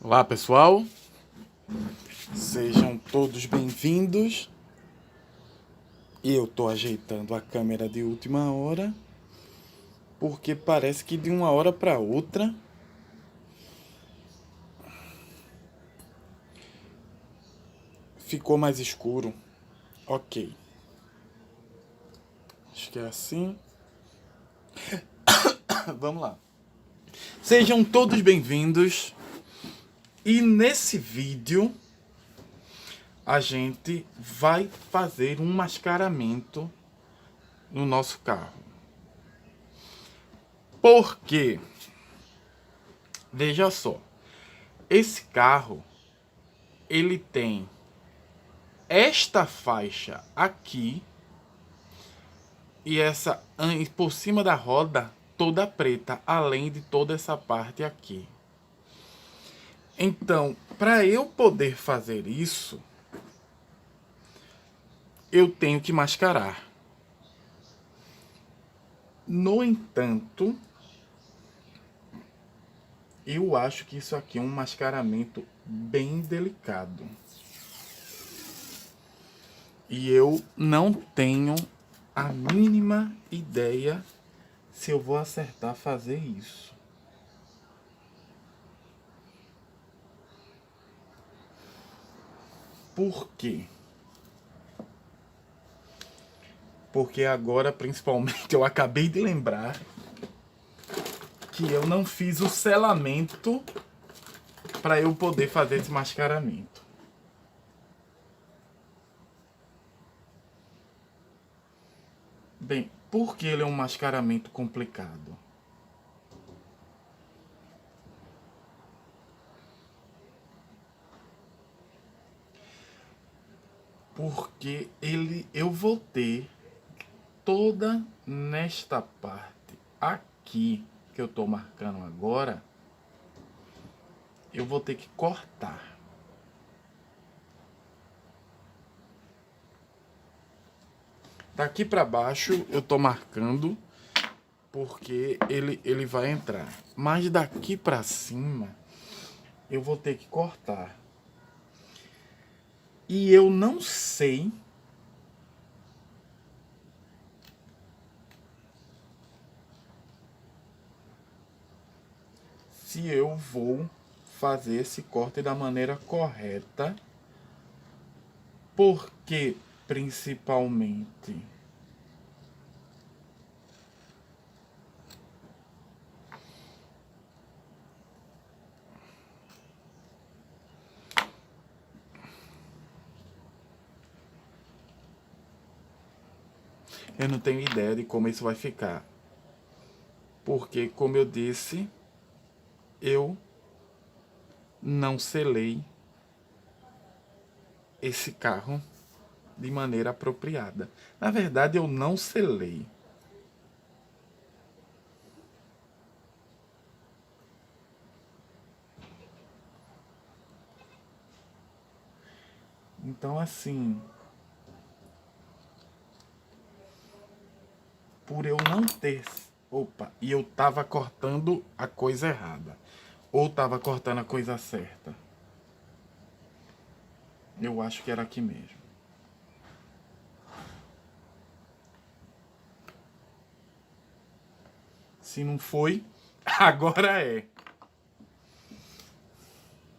Olá pessoal, sejam todos bem-vindos. Eu tô ajeitando a câmera de última hora, porque parece que de uma hora para outra ficou mais escuro. Ok, acho que é assim. Vamos lá. Sejam todos bem-vindos. E nesse vídeo a gente vai fazer um mascaramento no nosso carro. Por quê? Veja só, esse carro ele tem esta faixa aqui e essa por cima da roda toda preta, além de toda essa parte aqui. Então, para eu poder fazer isso, eu tenho que mascarar. No entanto, eu acho que isso aqui é um mascaramento bem delicado. E eu não tenho a mínima ideia se eu vou acertar fazer isso. Por quê? Porque agora, principalmente, eu acabei de lembrar que eu não fiz o selamento para eu poder fazer esse mascaramento. Bem, por que ele é um mascaramento complicado? Porque eu vou ter toda nesta parte aqui que eu tô marcando agora, eu vou ter que cortar. Daqui para baixo eu tô marcando porque ele vai entrar. Mas daqui para cima eu vou ter que cortar. E eu não sei se eu vou fazer esse corte da maneira correta, porque principalmente eu não tenho ideia de como isso vai ficar, porque como eu disse, eu não selei esse carro de maneira apropriada. Na verdade, eu não selei. Então, assim, por eu não ter... Opa, e eu tava cortando a coisa errada. Ou tava cortando a coisa certa. Eu acho que era aqui mesmo. Se não foi, agora é.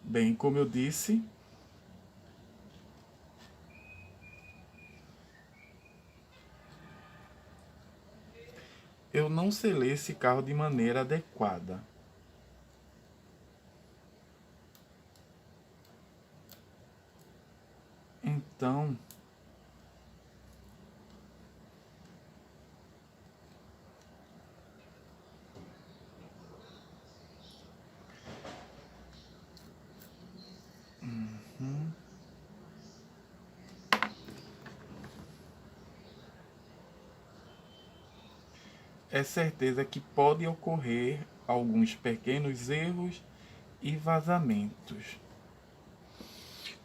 Bem, como eu disse, eu não selei esse carro de maneira adequada. Então, é certeza que pode ocorrer alguns pequenos erros e vazamentos.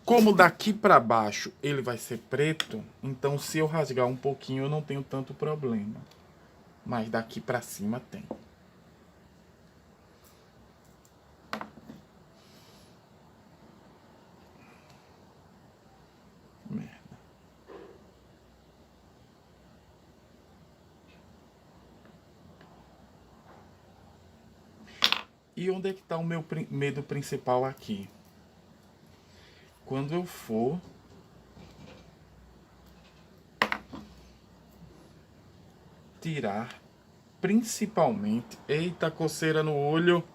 Como daqui para baixo ele vai ser preto, então se eu rasgar um pouquinho eu não tenho tanto problema. Mas daqui para cima tem. E onde é que está o meu medo principal aqui? Quando eu for tirar principalmente... Eita, coceira no olho!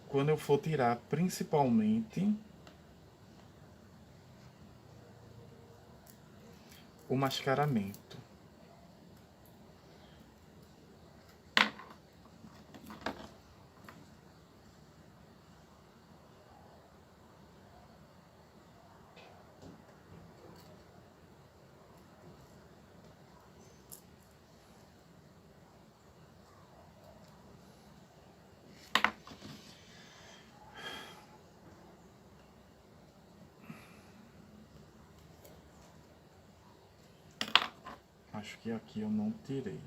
Quando eu for tirar principalmente o mascaramento. Acho que aqui eu não tirei.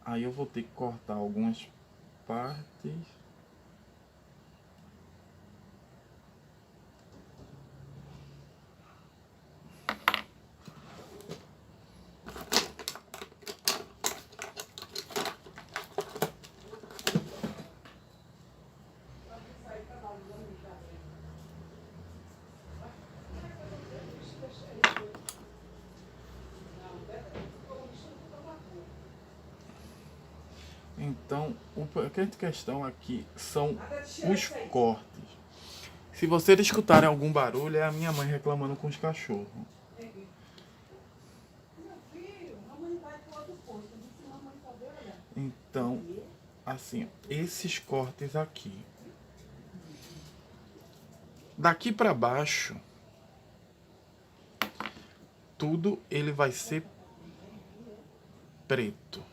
Aí eu vou ter que cortar algumas partes. Então, a grande questão aqui são os cortes. Se vocês escutarem algum barulho, é a minha mãe reclamando com os cachorros. Então, assim, esses cortes aqui. Daqui para baixo, tudo ele vai ser preto.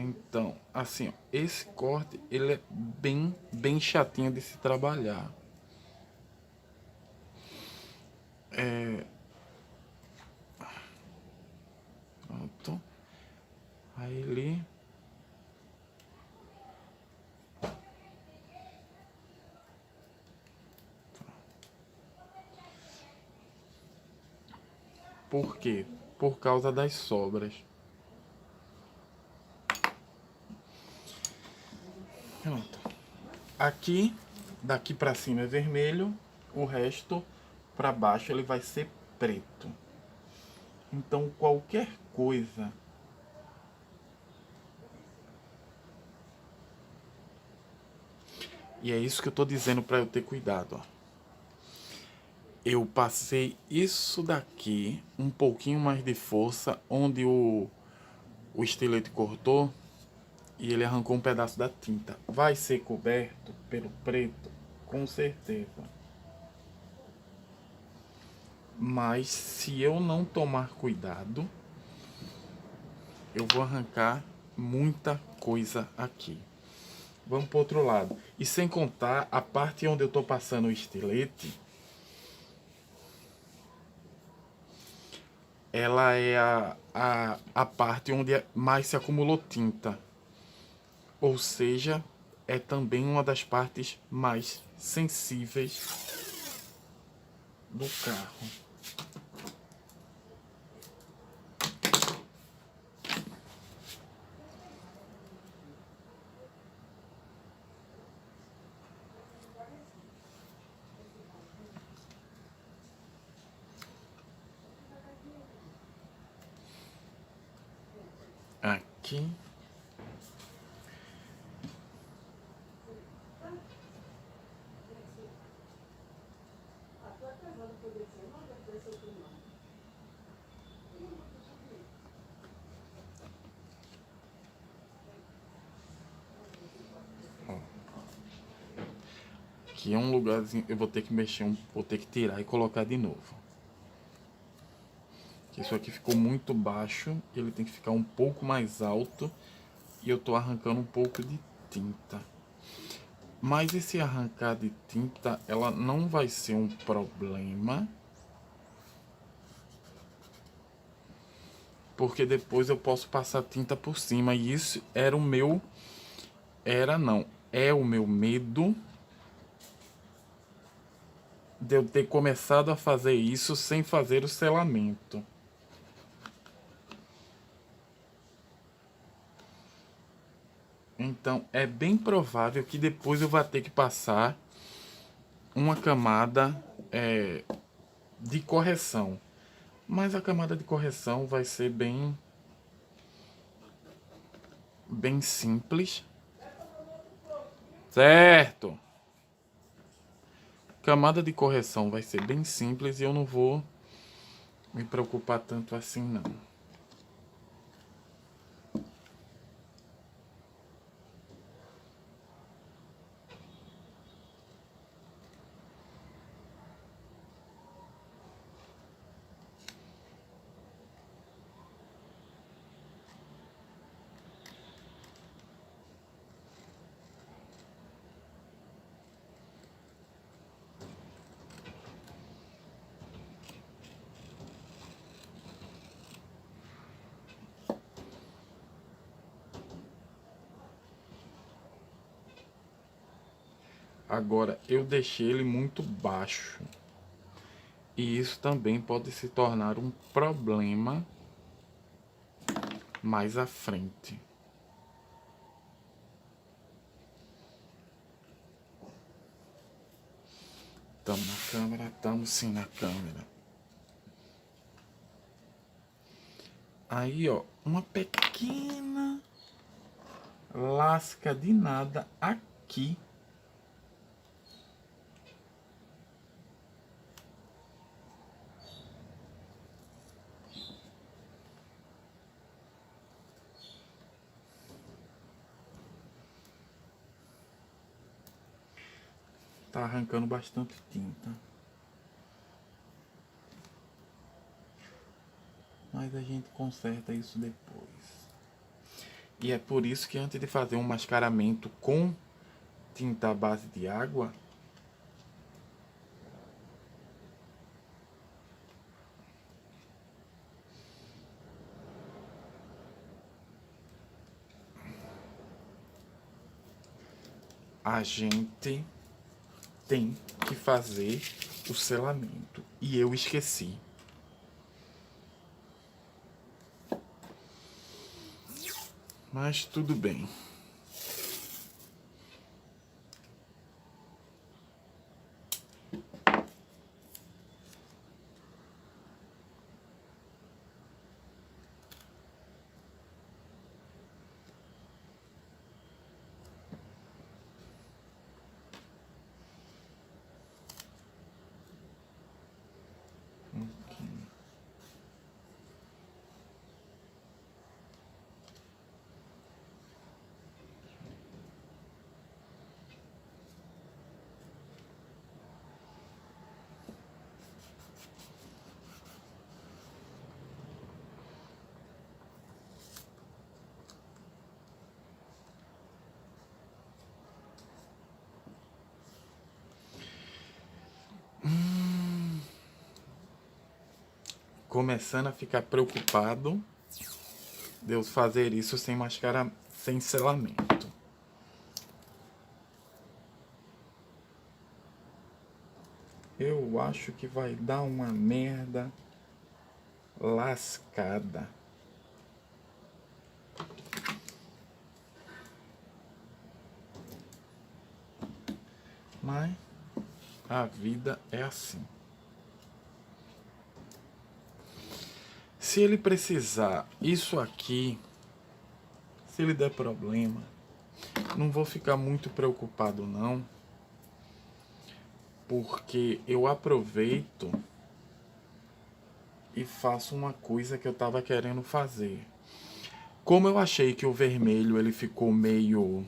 Então, assim, ó, esse corte ele é bem chatinho de se trabalhar. Pronto. Aí ele... Por quê? Por causa das sobras. Pronto. Aqui, daqui pra cima é vermelho, o resto pra baixo ele vai ser preto. Então qualquer coisa e é isso que eu tô dizendo pra eu ter cuidado, ó. Eu passei isso daqui, um pouquinho mais de força, onde o estilete cortou e ele arrancou um pedaço da tinta. Vai ser coberto pelo preto, com certeza. Mas se eu não tomar cuidado, eu vou arrancar muita coisa aqui. Vamos pro outro lado. E sem contar a parte onde eu tô passando o estilete, ela é a parte onde mais se acumulou tinta. Ou seja, é também uma das partes mais sensíveis do carro. Aqui. aqui é um lugarzinho, eu vou ter que mexer, vou ter que tirar e colocar de novo. Isso aqui ficou muito baixo, ele tem que ficar um pouco mais alto e eu tô arrancando um pouco de tinta. Mas esse arrancar de tinta, ela não vai ser um problema, porque depois eu posso passar tinta por cima. E isso era o meu... É o meu medo de eu ter começado a fazer isso sem fazer o selamento. Então, é bem provável que depois eu vá ter que passar uma camada de correção. Mas a camada de correção vai ser bem simples. Certo? Camada de correção vai ser bem simples e eu não vou me preocupar tanto assim, não. Agora, eu deixei ele muito baixo. E isso também pode se tornar um problema mais à frente. Estamos na câmera? Estamos sim na câmera. Aí, ó, uma pequena lasca de nada aqui. Tá arrancando bastante tinta. Mas a gente conserta isso depois. E é por isso que antes de fazer um mascaramento com tinta à base de água, a gente tem que fazer o selamento. E eu esqueci. Mas tudo bem. Começando a ficar preocupado de eu fazer isso sem mascarar, sem selamento. Eu acho que vai dar uma merda lascada. Mas a vida é assim. Se ele precisar isso aqui, se ele der problema, não vou ficar muito preocupado não, porque eu aproveito e faço uma coisa que eu tava querendo fazer. Como eu achei que o vermelho ele ficou meio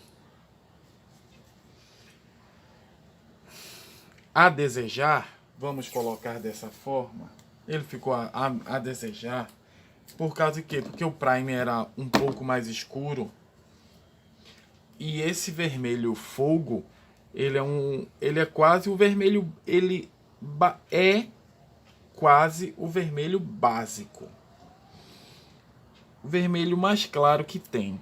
a desejar, vamos colocar dessa forma, ele ficou a desejar, por causa de quê? Porque o Prime era um pouco mais escuro, e esse vermelho fogo, ele é quase o vermelho, é quase o vermelho básico. O vermelho mais claro que tem.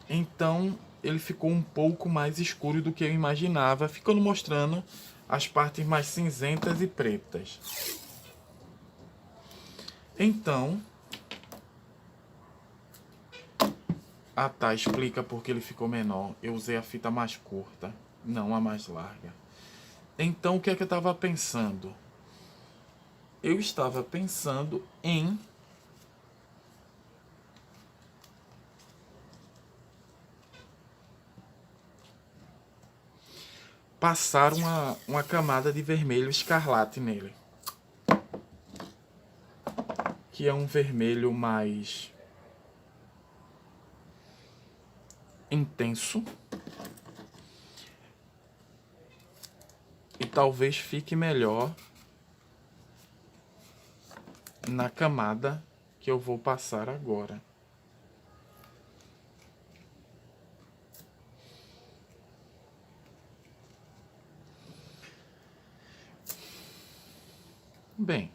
Então, ele ficou um pouco mais escuro do que eu imaginava, ficando mostrando as partes mais cinzentas e pretas. Então, tá, explica porque ele ficou menor. Eu usei a fita mais curta, não a mais larga. Então, o que é que eu estava pensando? Eu estava pensando em passar uma camada de vermelho escarlate nele. Que é um vermelho mais intenso. E talvez fique melhor na camada que eu vou passar agora. Bem,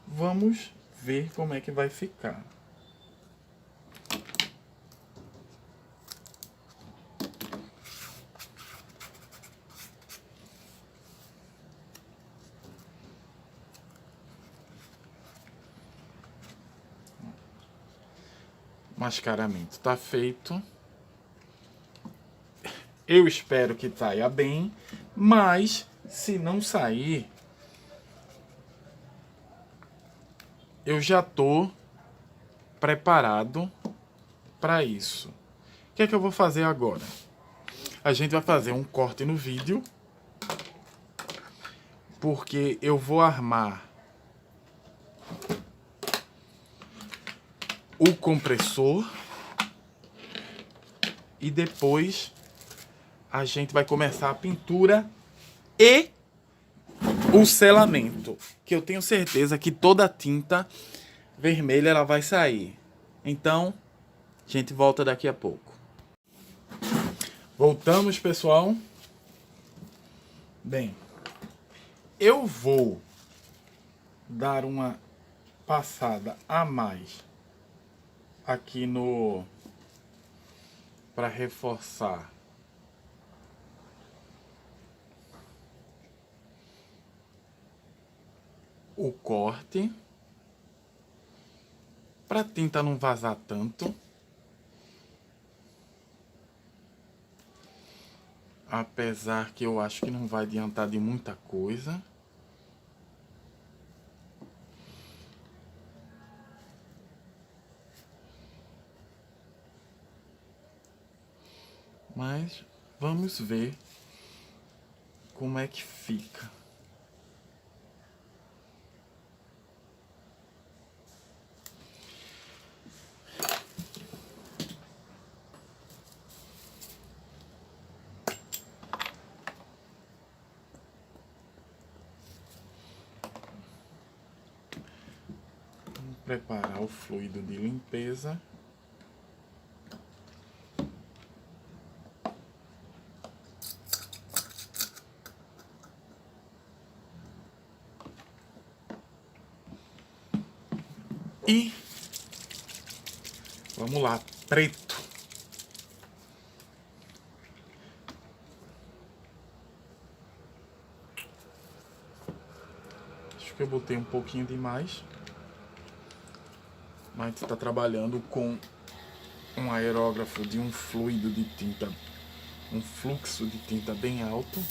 vamos ver como é que vai ficar. Mascaramento está feito. Eu espero que saia bem, mas se não sair, eu já estou preparado para isso. O que é que eu vou fazer agora? A gente vai fazer um corte no vídeo, porque eu vou armar o compressor e depois a gente vai começar a pintura e o selamento, que eu tenho certeza que toda a tinta vermelha ela vai sair. Então, a gente volta daqui a pouco. Voltamos, pessoal. Bem, eu vou dar uma passada a mais aqui no para reforçar o corte, para a tinta não vazar tanto. Apesar que eu acho que não vai adiantar de muita coisa. Mas vamos ver como é que fica. Vamos preparar o fluido de limpeza. E vamos lá, preto. Acho que eu botei um pouquinho demais. Mas a gente está trabalhando com um aerógrafo de um fluido de tinta, um fluxo de tinta bem alto.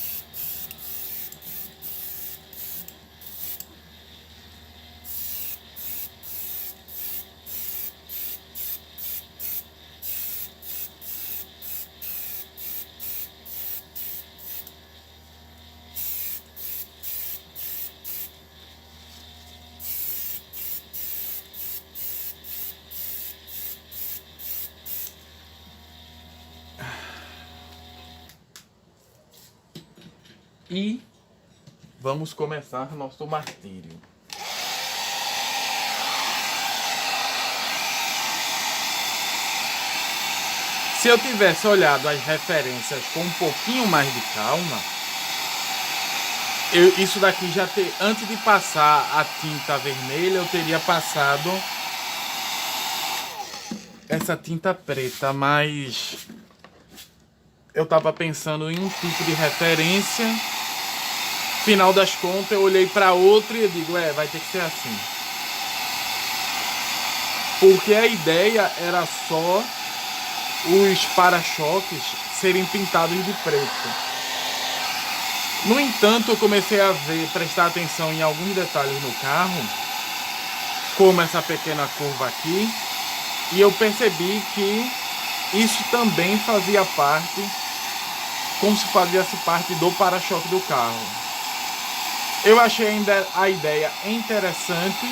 E vamos começar nosso martírio. Se eu tivesse olhado as referências com um pouquinho mais de calma, isso daqui antes de passar a tinta vermelha, eu teria passado essa tinta preta, mas eu tava pensando em um tipo de referência. Final das contas, eu olhei para outro e eu digo, vai ter que ser assim. Porque a ideia era só os para-choques serem pintados de preto. No entanto, eu comecei a prestar atenção em alguns detalhes no carro, como essa pequena curva aqui, e eu percebi que isso também fazia parte, como se fazia parte do para-choque do carro. Eu achei ainda a ideia interessante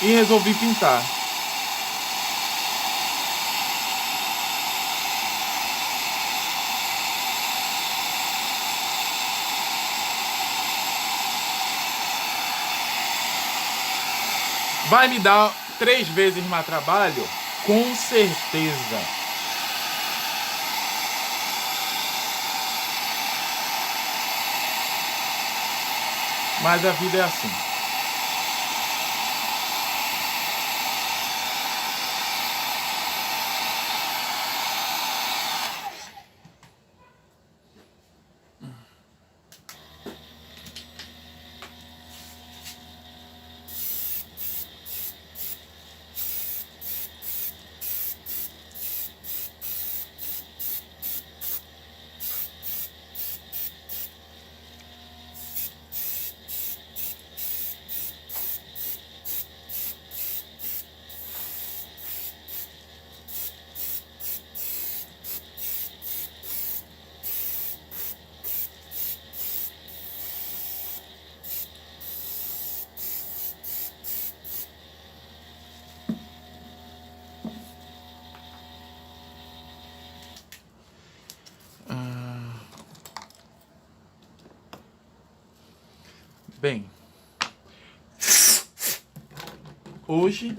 e resolvi pintar. Vai me dar 3 vezes mais trabalho? Com certeza. Mas a vida é assim. Bem, hoje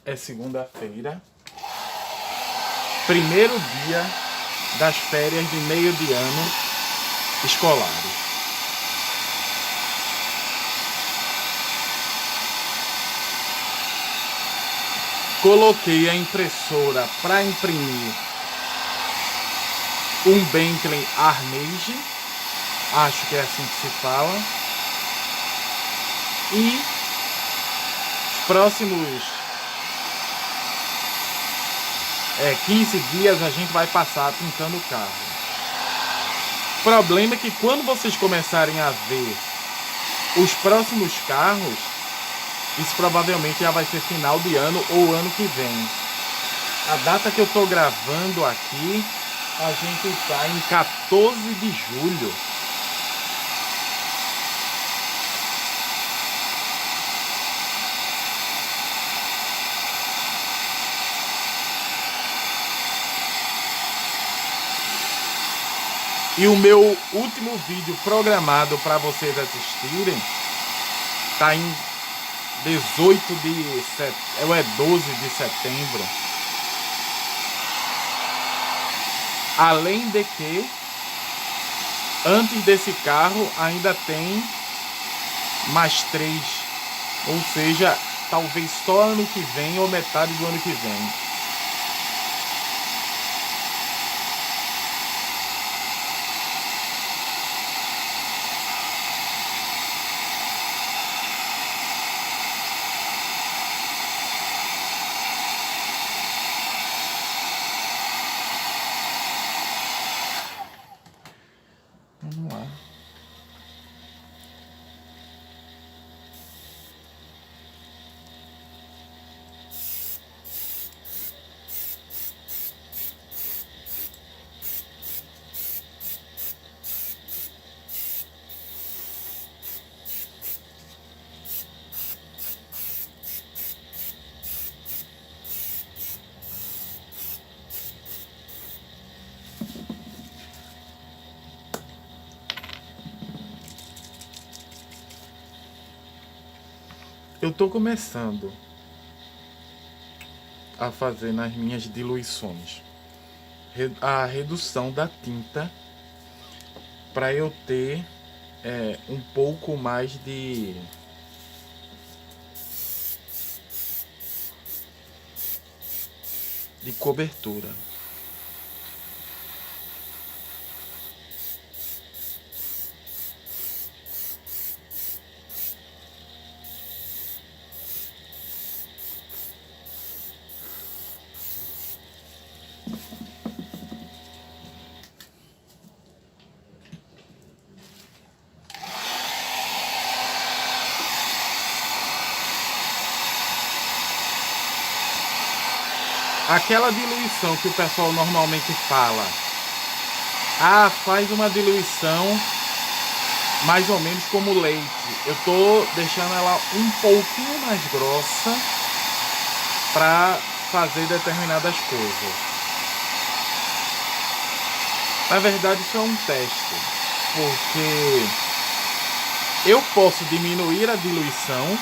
é segunda-feira, primeiro dia das férias de meio de ano escolares. Coloquei a impressora para imprimir um Bentley Armage, acho que é assim que se fala, e os próximos 15 dias a gente vai passar pintando o carro. O problema é que quando vocês começarem a ver os próximos carros, isso provavelmente já vai ser final de ano ou ano que vem. A data que eu tô gravando aqui, a gente está em 14 de julho. E o meu último vídeo programado para vocês assistirem tá em 12 de setembro. Além de que, antes desse carro, ainda tem mais 3. Ou seja, talvez só ano que vem ou metade do ano que vem. Vamos lá. eu tô começando a fazer nas minhas diluições a redução da tinta para eu ter um pouco mais de cobertura. Aquela diluição que o pessoal normalmente fala, faz uma diluição mais ou menos como leite. Eu tô deixando ela um pouquinho mais grossa para fazer determinadas coisas. Na verdade, isso é um teste, porque eu posso diminuir a diluição,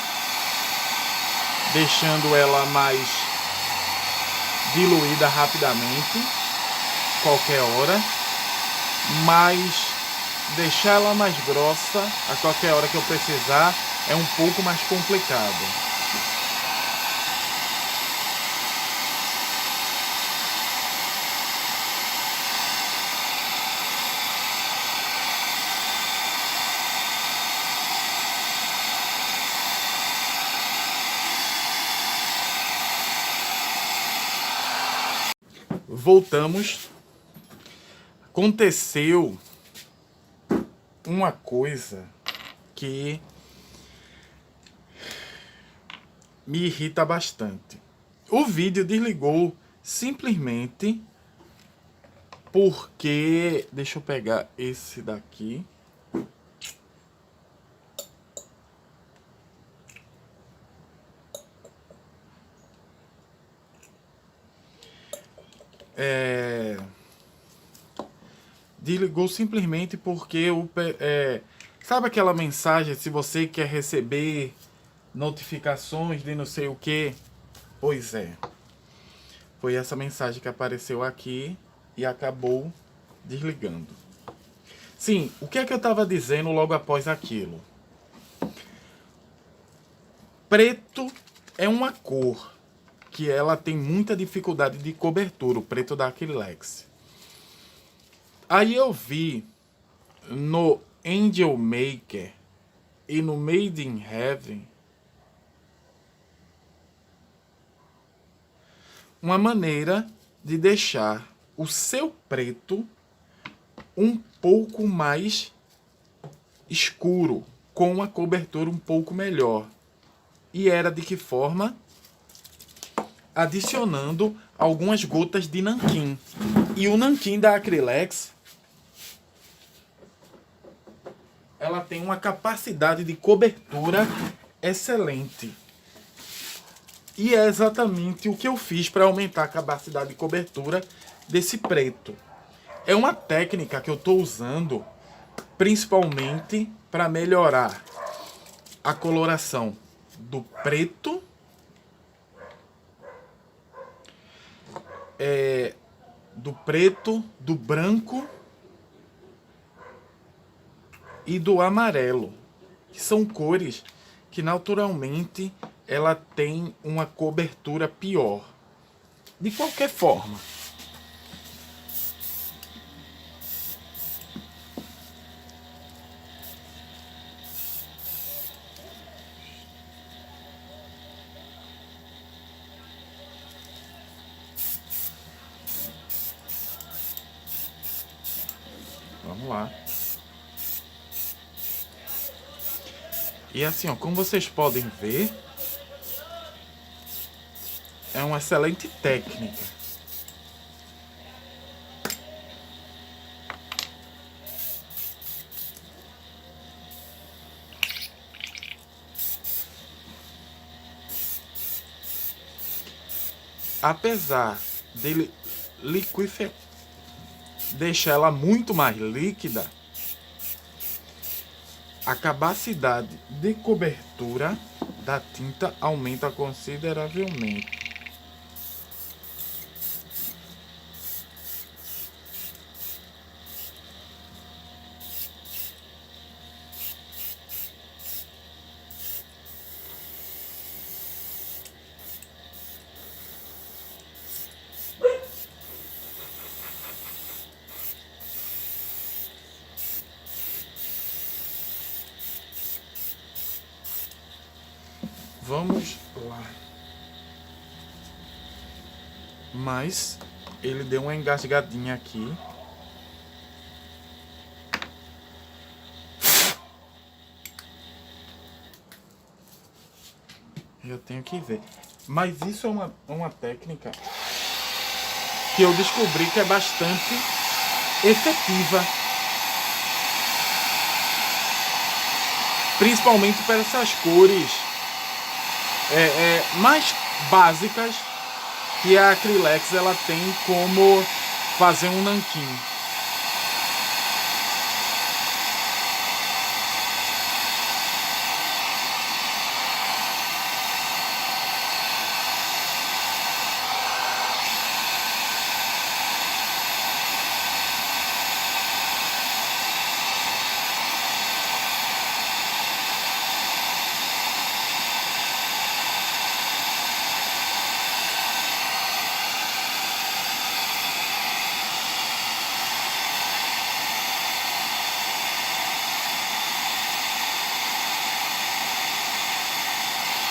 deixando ela mais diluída rapidamente, qualquer hora, mas deixar ela mais grossa a qualquer hora que eu precisar é um pouco mais complicado. Voltamos. Aconteceu uma coisa que me irrita bastante. O vídeo desligou simplesmente porque... Deixa eu pegar esse daqui. Desligou simplesmente porque sabe aquela mensagem, se você quer receber notificações de não sei o que? Pois é. Foi essa mensagem que apareceu aqui e acabou desligando. Sim, o que é que eu estava dizendo logo após aquilo? Preto é uma cor que ela tem muita dificuldade de cobertura, o preto da Acrylex. Aí eu vi no Angel Maker e no Made in Heaven uma maneira de deixar o seu preto um pouco mais escuro, com uma cobertura um pouco melhor. E era de que forma? Adicionando algumas gotas de nanquim. E o nanquim da Acrylex, ela tem uma capacidade de cobertura excelente. E é exatamente o que eu fiz para aumentar a capacidade de cobertura desse preto. É uma técnica que eu estou usando principalmente para melhorar a coloração do preto, do branco e do amarelo, que são cores que naturalmente ela tem uma cobertura pior. De qualquer forma, vamos lá. E assim, ó, como vocês podem ver, é uma excelente técnica. Apesar dele deixar ela muito mais líquida, a capacidade de cobertura da tinta aumenta consideravelmente. Vamos lá. Mas ele deu uma engasgadinha aqui. Eu tenho que ver. Mas isso é uma técnica que eu descobri que é bastante efetiva. Principalmente para essas cores mais básicas que a Acrylex ela tem como fazer um nanquim.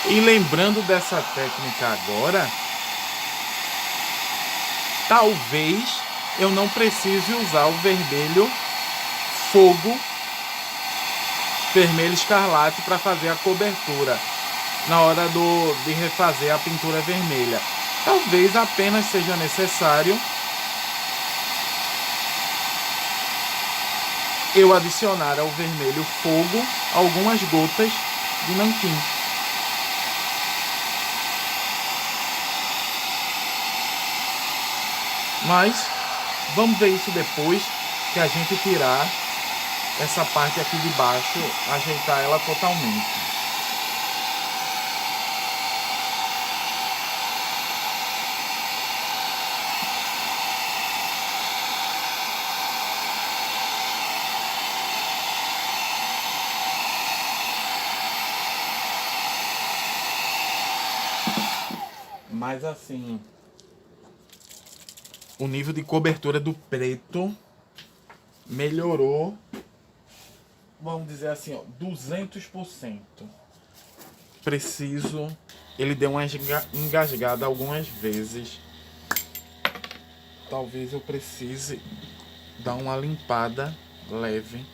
E lembrando dessa técnica agora, talvez eu não precise usar o vermelho fogo, vermelho escarlate para fazer a cobertura na hora de refazer a pintura vermelha. Talvez apenas seja necessário eu adicionar ao vermelho fogo algumas gotas de nanquim. Mas vamos ver isso depois que a gente tirar essa parte aqui de baixo, ajeitar ela totalmente. Mas assim, o nível de cobertura do preto melhorou, vamos dizer assim, ó, 200%. Preciso, ele deu uma engasgada algumas vezes. Talvez eu precise dar uma limpada leve.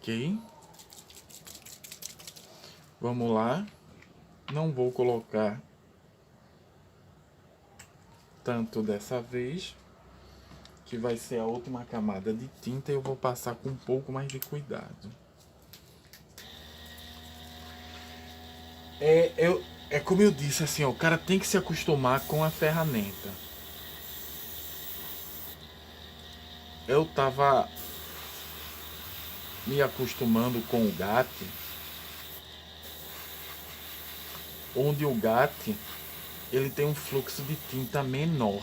Ok. Vamos lá. Não vou colocar tanto dessa vez, que vai ser a última camada de tinta, e eu vou passar com um pouco mais de cuidado. É como eu disse, assim, ó, o cara tem que se acostumar com a ferramenta. Eu tava me acostumando com o GAT, onde o GAT ele tem um fluxo de tinta menor.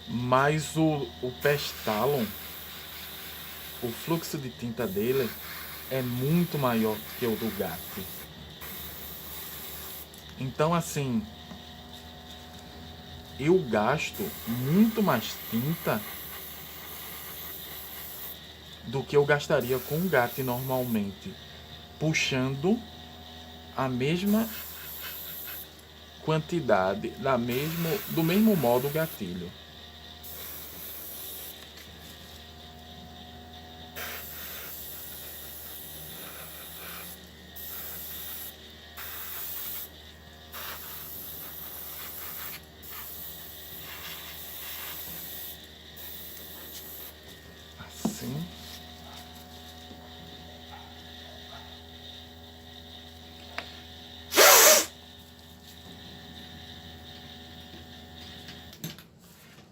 Mas o Pestalon, o fluxo de tinta dele é muito maior que o do GAT. Então, assim, eu gasto muito mais tinta do que eu gastaria com um gato normalmente, puxando a mesma quantidade, do mesmo modo o gatilho. Assim.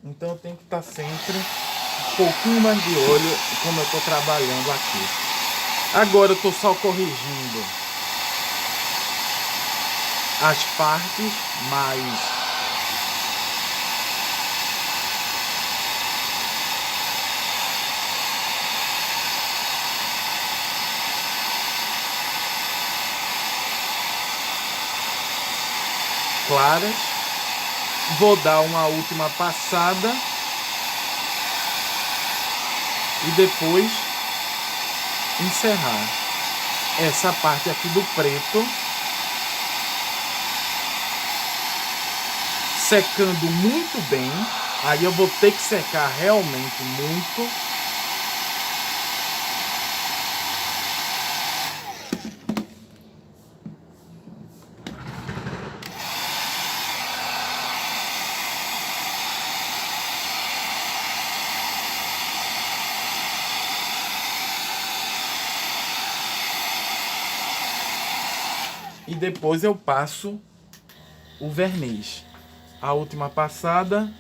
Então eu tenho que estar sempre um pouquinho mais de olho como eu estou trabalhando aqui. Agora eu estou só corrigindo as partes mais claras. Vou dar uma última passada e depois encerrar essa parte aqui do preto, secando muito bem. Aí eu vou ter que secar realmente muito. E depois eu passo o verniz. A última passada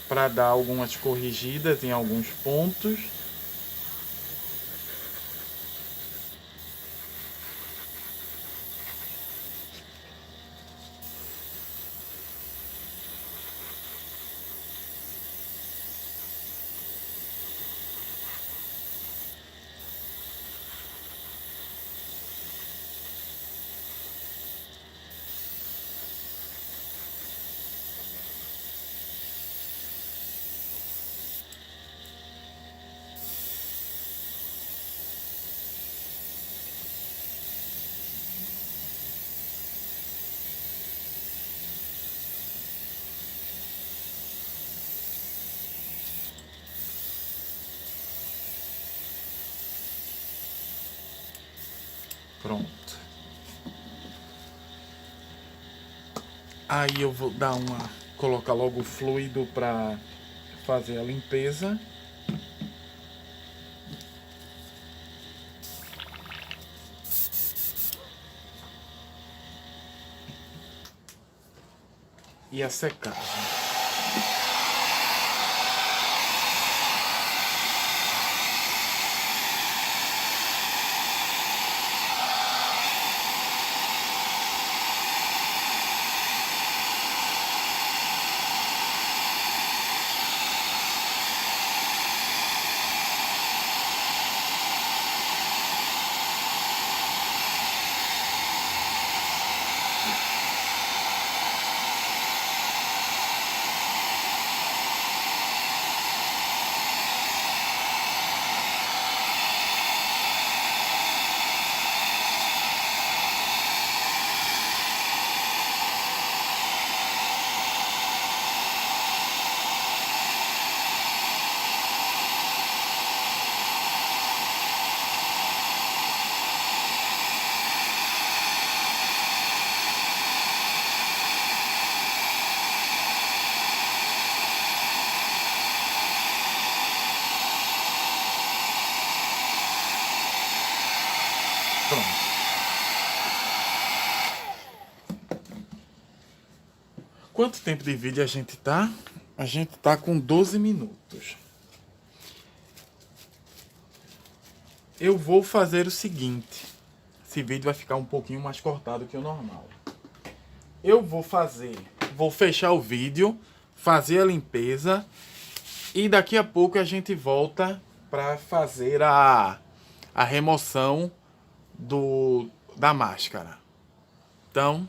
para dar algumas corrigidas em alguns pontos. Pronto. Aí eu vou dar colocar logo o fluido para fazer a limpeza. E a secagem. Pronto. Quanto tempo de vídeo a gente tá? A gente tá com 12 minutos. Eu vou fazer o seguinte. Esse vídeo vai ficar um pouquinho mais cortado que o normal. Eu vou fechar o vídeo, fazer a limpeza e daqui a pouco a gente volta para fazer a remoção da máscara. Então,